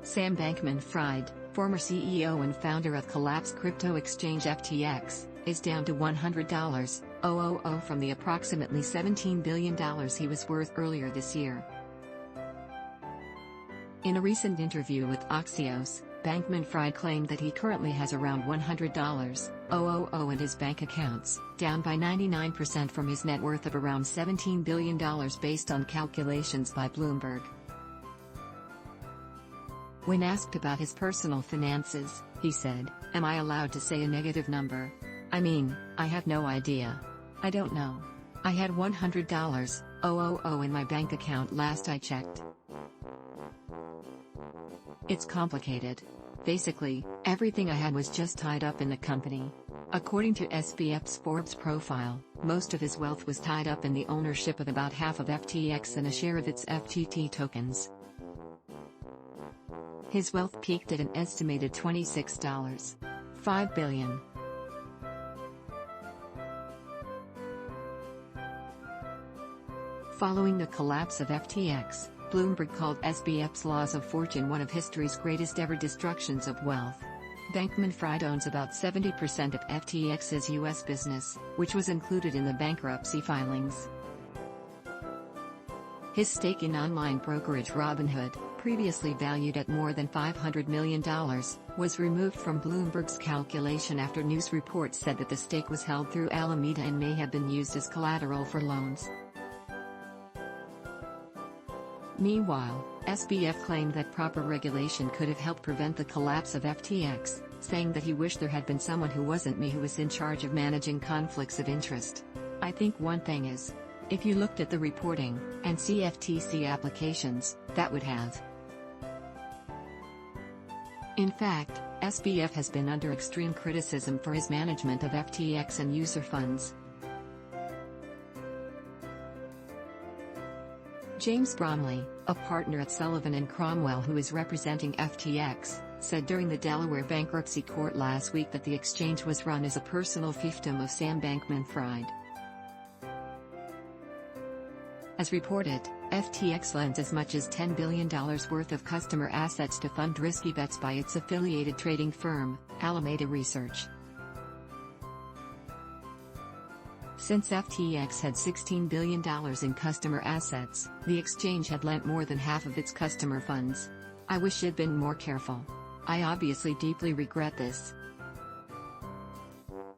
Sam Bankman-Fried, former CEO and founder of collapsed crypto exchange FTX, is down to $100,000 from the approximately $17 billion he was worth earlier this year. In a recent interview with Axios, Bankman-Fried claimed that he currently has around $100,000 in his bank accounts, down by 99% from his net worth of around $17 billion based on calculations by Bloomberg. When asked about his personal finances, he said, "Am I allowed to say a negative number? I mean, I have no idea. I don't know. I had $100,000 in my bank account last I checked. It's complicated. Basically, everything I had was just tied up in the company." According to SBF's Forbes profile, most of his wealth was tied up in the ownership of about half of FTX and a share of its FTT tokens. His wealth peaked at an estimated $26.5 billion. Following the collapse of FTX, Bloomberg called SBF's Laws of Fortune one of history's greatest ever destructions of wealth. Bankman-Fried owns about 70% of FTX's U.S. business, which was included in the bankruptcy filings. His stake in online brokerage Robinhood, previously valued at more than $500 million, was removed from Bloomberg's calculation after news reports said that the stake was held through Alameda and may have been used as collateral for loans. Meanwhile, SBF claimed that proper regulation could have helped prevent the collapse of FTX, saying that he wished there had been someone who wasn't me who was in charge of managing conflicts of interest. "I think one thing is, if you looked at the reporting and CFTC applications, that would have." In fact, SBF has been under extreme criticism for his management of FTX and user funds. James Bromley, a partner at Sullivan & Cromwell who is representing FTX, said during the Delaware bankruptcy court last week that the exchange was run as a personal fiefdom of Sam Bankman-Fried. As reported, FTX lends as much as $10 billion worth of customer assets to fund risky bets by its affiliated trading firm, Alameda Research. Since FTX had $16 billion in customer assets, the exchange had lent more than half of its customer funds. "I wish I'd been more careful. I obviously deeply regret this,"